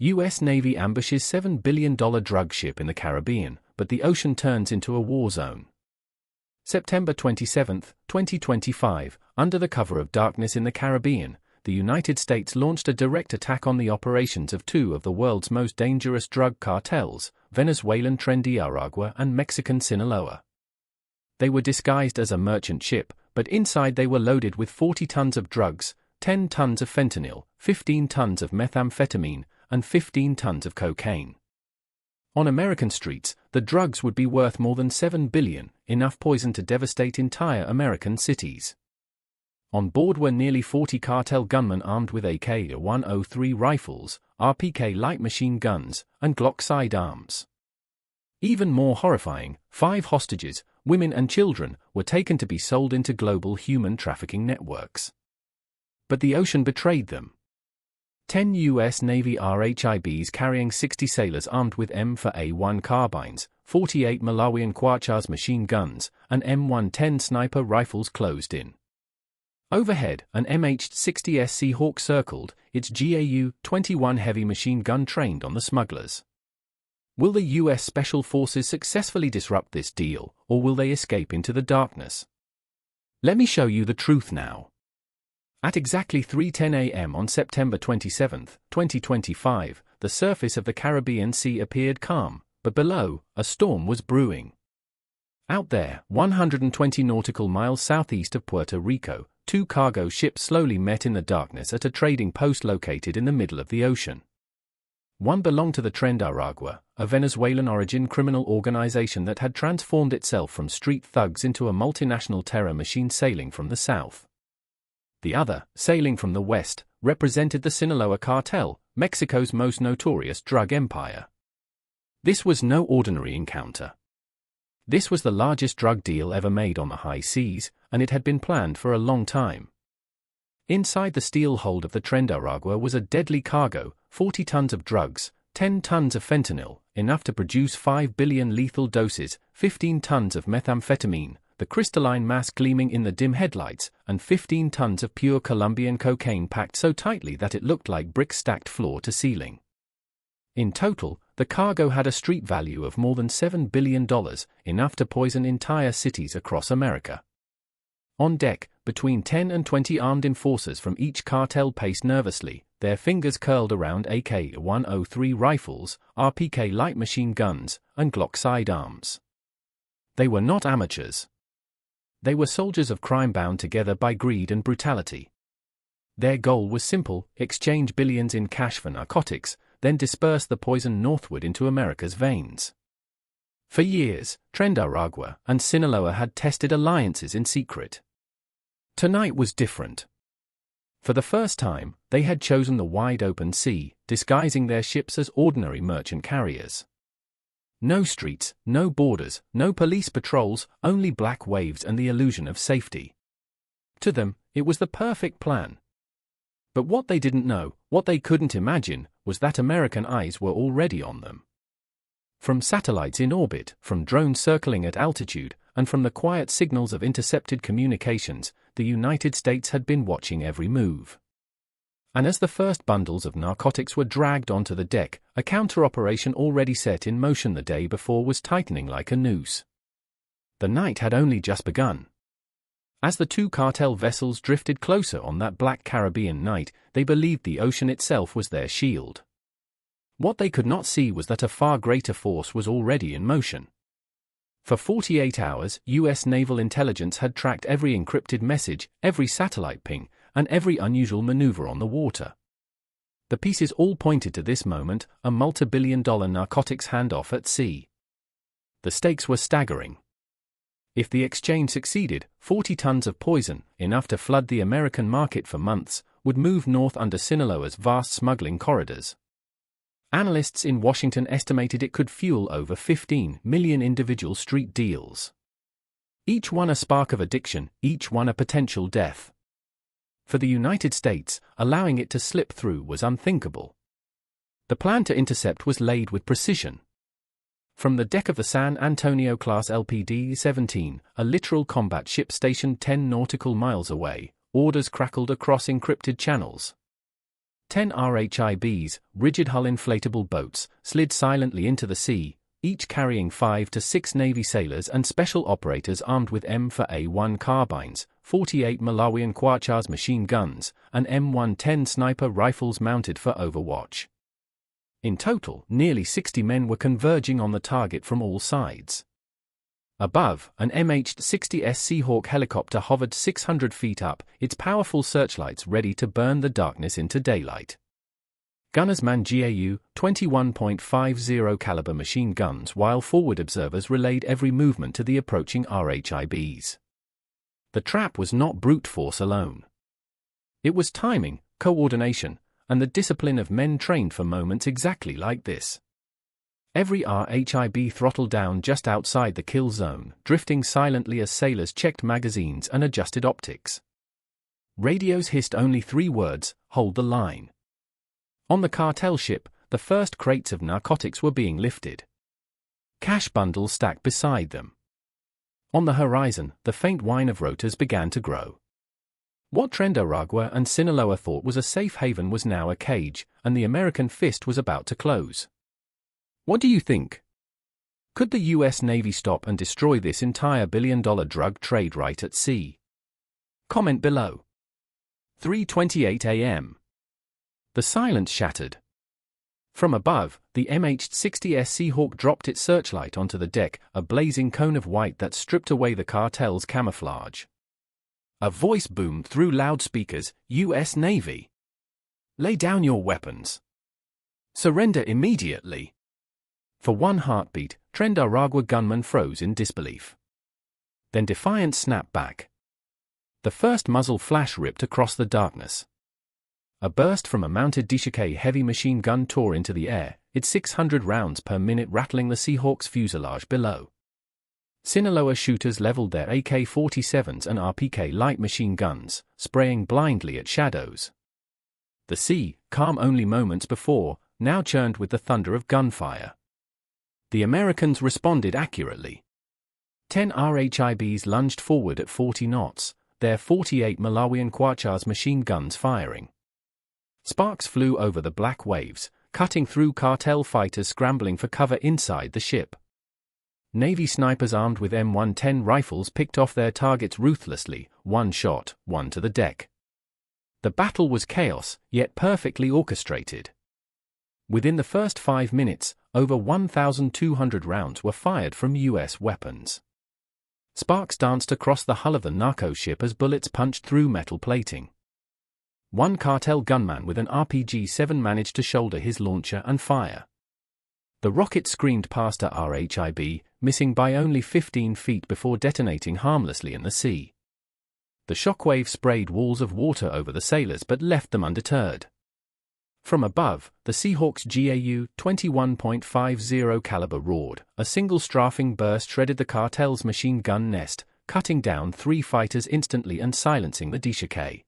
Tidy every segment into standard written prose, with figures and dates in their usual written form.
U.S. Navy ambushes $7 billion drug ship in the Caribbean, but the ocean turns into a war zone. September 27, 2025, under the cover of darkness in the Caribbean, the United States launched a direct attack on the operations of two of the world's most dangerous drug cartels, Venezuelan Tren de Aragua and Mexican Sinaloa. They were disguised as a merchant ship, but inside they were loaded with 40 tons of drugs, 10 tons of fentanyl, 15 tons of methamphetamine, and 15 tons of cocaine. On American streets, the drugs would be worth more than $7 billion, enough poison to devastate entire American cities. On board were nearly 40 cartel gunmen armed with AK-103 rifles, RPK light machine guns, and Glock sidearms. Even more horrifying, 5 hostages, women and children, were taken to be sold into global human trafficking networks. But the ocean betrayed them. 10 U.S. Navy RHIBs carrying 60 sailors armed with M4A1 carbines, 48 Malawian Quachas machine guns, and M110 sniper rifles closed in. Overhead, an MH-60S Seahawk circled, its GAU-21 heavy machine gun trained on the smugglers. Will the U.S. Special Forces successfully disrupt this deal, or will they escape into the darkness? Let me show you the truth now. At exactly 3:10 a.m. on September 27, 2025, the surface of the Caribbean Sea appeared calm, but below, a storm was brewing. Out there, 120 nautical miles southeast of Puerto Rico, 2 cargo ships slowly met in the darkness at a trading post located in the middle of the ocean. One belonged to the Tren de Aragua, a Venezuelan-origin criminal organization that had transformed itself from street thugs into a multinational terror machine sailing from the south. The other, sailing from the west, represented the Sinaloa cartel, Mexico's most notorious drug empire. This was no ordinary encounter. This was the largest drug deal ever made on the high seas, and it had been planned for a long time. Inside the steel hold of the Tren de Aragua was a deadly cargo, 40 tons of drugs, 10 tons of fentanyl, enough to produce 5 billion lethal doses, 15 tons of methamphetamine, the crystalline mass gleaming in the dim headlights, and 15 tons of pure Colombian cocaine packed so tightly that it looked like bricks stacked floor to ceiling. In total, the cargo had a street value of more than $7 billion, enough to poison entire cities across America. On deck, between 10 and 20 armed enforcers from each cartel paced nervously, their fingers curled around AK-103 rifles, RPK light machine guns, and Glock sidearms. They were not amateurs. They were soldiers of crime bound together by greed and brutality. Their goal was simple: exchange billions in cash for narcotics, then disperse the poison northward into America's veins. For years, Tren de Aragua and Sinaloa had tested alliances in secret. Tonight was different. For the first time, they had chosen the wide open sea, disguising their ships as ordinary merchant carriers. No streets, no borders, no police patrols, only black waves and the illusion of safety. To them, it was the perfect plan. But what they didn't know, what they couldn't imagine, was that American eyes were already on them. From satellites in orbit, from drones circling at altitude, and from the quiet signals of intercepted communications, the United States had been watching every move. And as the first bundles of narcotics were dragged onto the deck, a counter-operation already set in motion the day before was tightening like a noose. The night had only just begun. As the 2 cartel vessels drifted closer on that black Caribbean night, they believed the ocean itself was their shield. What they could not see was that a far greater force was already in motion. For 48 hours, U.S. naval intelligence had tracked every encrypted message, every satellite ping, and every unusual maneuver on the water. The pieces all pointed to this moment, a multi-billion-dollar narcotics handoff at sea. The stakes were staggering. If the exchange succeeded, 40 tons of poison, enough to flood the American market for months, would move north under Sinaloa's vast smuggling corridors. Analysts in Washington estimated it could fuel over 15 million individual street deals. Each one a spark of addiction, each one a potential death. For the United States, allowing it to slip through was unthinkable. The plan to intercept was laid with precision. From the deck of the San Antonio-class LPD-17, a literal combat ship stationed 10 nautical miles away, orders crackled across encrypted channels. 10 RHIBs, rigid-hull inflatable boats, slid silently into the sea, each carrying 5 to 6 Navy sailors and special operators armed with M4A1 carbines, 48 Malawian Quachas machine guns, and M110 sniper rifles mounted for overwatch. In total, nearly 60 men were converging on the target from all sides. Above, an MH-60S Seahawk helicopter hovered 600 feet up, its powerful searchlights ready to burn the darkness into daylight. Gunners manned GAU 21.50 caliber machine guns while forward observers relayed every movement to the approaching RHIBs. The trap was not brute force alone. It was timing, coordination, and the discipline of men trained for moments exactly like this. Every RHIB throttled down just outside the kill zone, drifting silently as sailors checked magazines and adjusted optics. Radios hissed only 3 words: hold the line. On the cartel ship, the first crates of narcotics were being lifted. Cash bundles stacked beside them. On the horizon, the faint whine of rotors began to grow. What Trinidad and Sinaloa thought was a safe haven was now a cage, and the American fist was about to close. What do you think? Could the U.S. Navy stop and destroy this entire billion-dollar drug trade right at sea? Comment below. 3:28 a.m. The silence shattered. From above, the MH-60S Seahawk dropped its searchlight onto the deck, a blazing cone of white that stripped away the cartel's camouflage. A voice boomed through loudspeakers: U.S. Navy. Lay down your weapons. Surrender immediately. For one heartbeat, Trinidad gunmen froze in disbelief. Then defiance snapped back. The first muzzle flash ripped across the darkness. A burst from a mounted Dishike heavy machine gun tore into the air, its 600 rounds per minute rattling the Seahawk's fuselage below. Sinaloa shooters leveled their AK-47s and RPK light machine guns, spraying blindly at shadows. The sea, calm only moments before, now churned with the thunder of gunfire. The Americans responded accurately. 10 RHIBs lunged forward at 40 knots, their 48 Malawian Quachas machine guns firing. Sparks flew over the black waves, cutting through cartel fighters scrambling for cover inside the ship. Navy snipers armed with M110 rifles picked off their targets ruthlessly, one shot, one to the deck. The battle was chaos, yet perfectly orchestrated. Within the first 5 minutes, over 1,200 rounds were fired from U.S. weapons. Sparks danced across the hull of the narco ship as bullets punched through metal plating. One cartel gunman with an RPG-7 managed to shoulder his launcher and fire. The rocket screamed past a RHIB, missing by only 15 feet before detonating harmlessly in the sea. The shockwave sprayed walls of water over the sailors but left them undeterred. From above, the Seahawk's GAU 21.50 caliber roared. A single strafing burst shredded the cartel's machine gun nest, cutting down 3 fighters instantly and silencing the Dishike.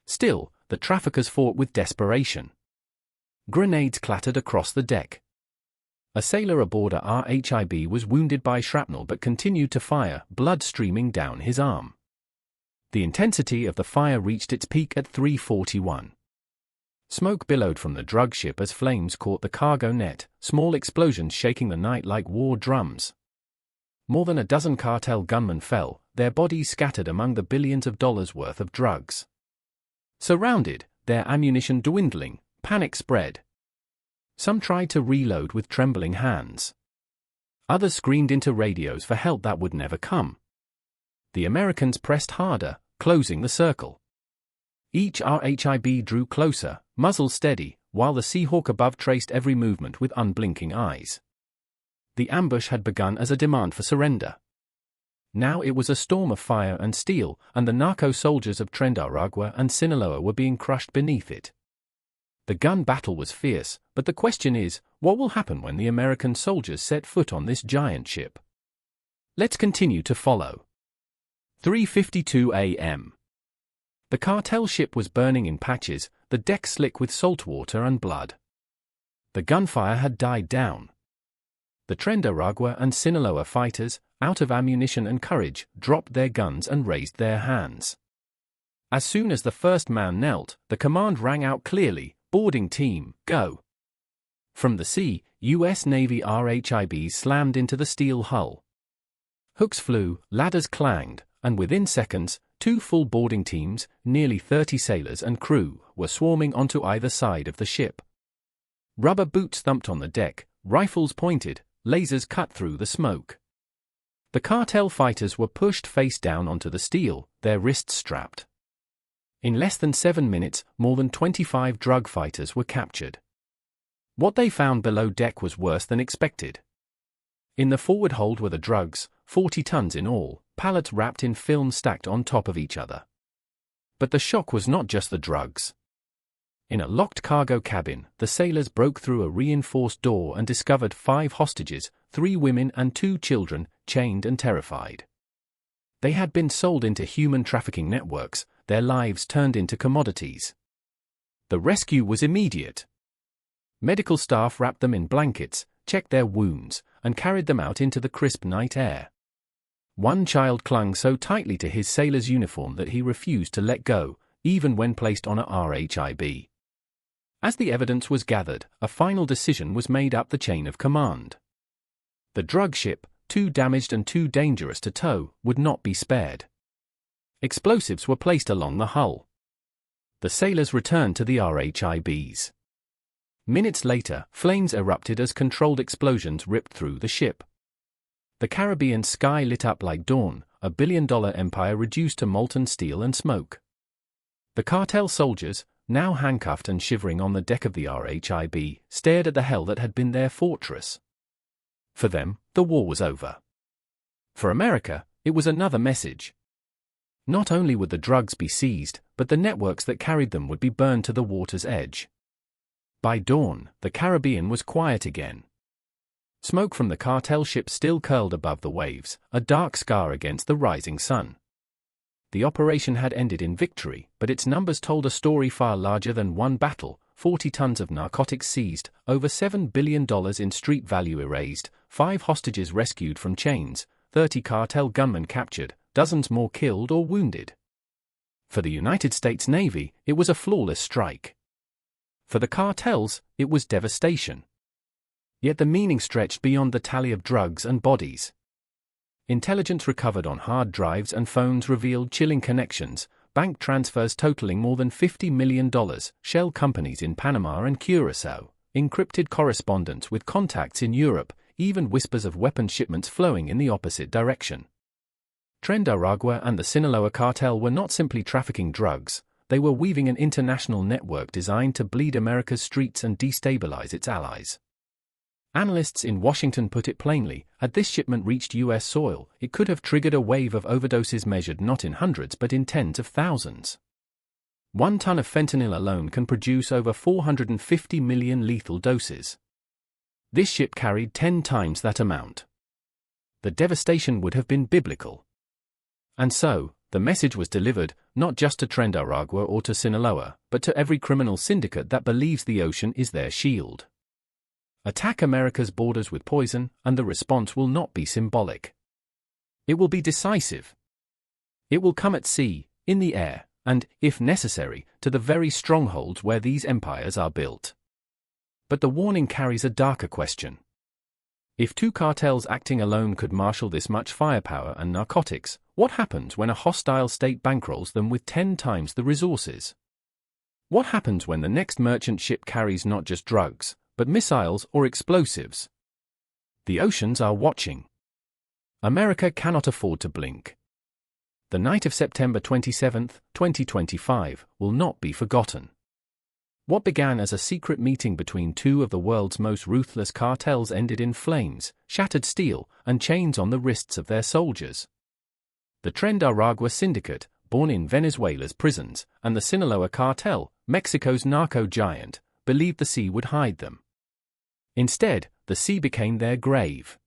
Still, the traffickers fought with desperation. Grenades clattered across the deck. A sailor aboard a RHIB was wounded by shrapnel but continued to fire, blood streaming down his arm. The intensity of the fire reached its peak at 3:41. Smoke billowed from the drug ship as flames caught the cargo net, small explosions shaking the night like war drums. More than a dozen cartel gunmen fell, their bodies scattered among the billions of dollars worth of drugs. Surrounded, their ammunition dwindling, panic spread. Some tried to reload with trembling hands. Others screamed into radios for help that would never come. The Americans pressed harder, closing the circle. Each RHIB drew closer, muzzle steady, while the Seahawk above traced every movement with unblinking eyes. The ambush had begun as a demand for surrender. Now it was a storm of fire and steel, and the narco soldiers of Trinidad and Sinaloa were being crushed beneath it. The gun battle was fierce, but the question is, what will happen when the American soldiers set foot on this giant ship? Let's continue to follow. 3:52 a.m. The cartel ship was burning in patches, the deck slick with salt water and blood. The gunfire had died down. The Trinidad and Sinaloa fighters, out of ammunition and courage, dropped their guns and raised their hands. As soon as the first man knelt, the command rang out clearly, "Boarding team, go." From the sea, U.S. Navy RHIBs slammed into the steel hull. Hooks flew, ladders clanged, and within seconds, 2 full boarding teams, nearly 30 sailors and crew, were swarming onto either side of the ship. Rubber boots thumped on the deck, rifles pointed, lasers cut through the smoke. The cartel fighters were pushed face down onto the steel, their wrists strapped. In less than 7 minutes, more than 25 drug fighters were captured. What they found below deck was worse than expected. In the forward hold were the drugs, 40 tons in all, pallets wrapped in film stacked on top of each other. But the shock was not just the drugs. In a locked cargo cabin, the sailors broke through a reinforced door and discovered 5 hostages, 3 women and 2 children, chained and terrified. They had been sold into human trafficking networks, their lives turned into commodities. The rescue was immediate. Medical staff wrapped them in blankets, checked their wounds, and carried them out into the crisp night air. One child clung so tightly to his sailor's uniform that he refused to let go, even when placed on a RHIB. As the evidence was gathered, a final decision was made up the chain of command. The drug ship, too damaged and too dangerous to tow, would not be spared. Explosives were placed along the hull. The sailors returned to the RHIBs. Minutes later, flames erupted as controlled explosions ripped through the ship. The Caribbean sky lit up like dawn, a billion-dollar empire reduced to molten steel and smoke. The cartel soldiers, now handcuffed and shivering on the deck of the RHIB, stared at the hell that had been their fortress. For them, the war was over. For America, it was another message. Not only would the drugs be seized, but the networks that carried them would be burned to the water's edge. By dawn, the Caribbean was quiet again. Smoke from the cartel ship still curled above the waves, a dark scar against the rising sun. The operation had ended in victory, but its numbers told a story far larger than one battle: 40 tons of narcotics seized, over $7 billion in street value erased, 5 hostages rescued from chains, 30 cartel gunmen captured, dozens more killed or wounded. For the United States Navy, it was a flawless strike. For the cartels, it was devastation. Yet the meaning stretched beyond the tally of drugs and bodies. Intelligence recovered on hard drives and phones revealed chilling connections, bank transfers totaling more than $50 million, shell companies in Panama and Curacao, encrypted correspondence with contacts in Europe, even whispers of weapons shipments flowing in the opposite direction. Tren de Aragua and the Sinaloa cartel were not simply trafficking drugs, they were weaving an international network designed to bleed America's streets and destabilize its allies. Analysts in Washington put it plainly: had this shipment reached U.S. soil, it could have triggered a wave of overdoses measured not in hundreds but in tens of thousands. 1 ton of fentanyl alone can produce over 450 million lethal doses. This ship carried 10 times that amount. The devastation would have been biblical. And so, the message was delivered, not just to Tren de Aragua or to Sinaloa, but to every criminal syndicate that believes the ocean is their shield. Attack America's borders with poison, and the response will not be symbolic. It will be decisive. It will come at sea, in the air, and, if necessary, to the very strongholds where these empires are built. But the warning carries a darker question. If 2 cartels acting alone could marshal this much firepower and narcotics, what happens when a hostile state bankrolls them with 10 times the resources? What happens when the next merchant ship carries not just drugs, but missiles or explosives? The oceans are watching. America cannot afford to blink. The night of September 27, 2025, will not be forgotten. What began as a secret meeting between 2 of the world's most ruthless cartels ended in flames, shattered steel, and chains on the wrists of their soldiers. The Tren de Aragua syndicate, born in Venezuela's prisons, and the Sinaloa cartel, Mexico's narco giant, believed the sea would hide them. Instead, the sea became their grave.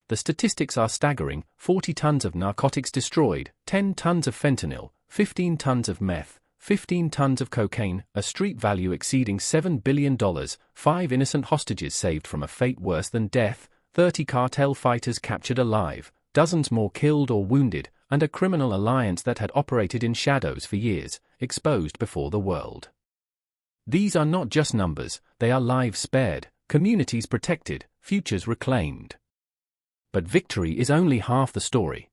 The statistics are staggering: 40 tons of narcotics destroyed, 10 tons of fentanyl, 15 tons of meth, 15 tons of cocaine, a street value exceeding $7 billion, 5 innocent hostages saved from a fate worse than death, 30 cartel fighters captured alive, dozens more killed or wounded, and a criminal alliance that had operated in shadows for years, exposed before the world. These are not just numbers, they are lives spared, communities protected, futures reclaimed. But victory is only half the story.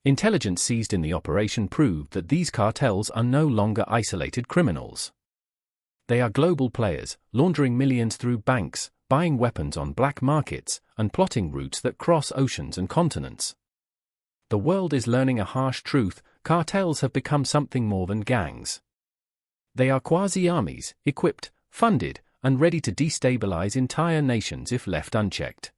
Intelligence seized in the operation proved that these cartels are no longer isolated criminals. They are global players, laundering millions through banks, buying weapons on black markets, and plotting routes that cross oceans and continents. The world is learning a harsh truth: cartels have become something more than gangs. They are quasi-armies, equipped, funded, and ready to destabilize entire nations if left unchecked.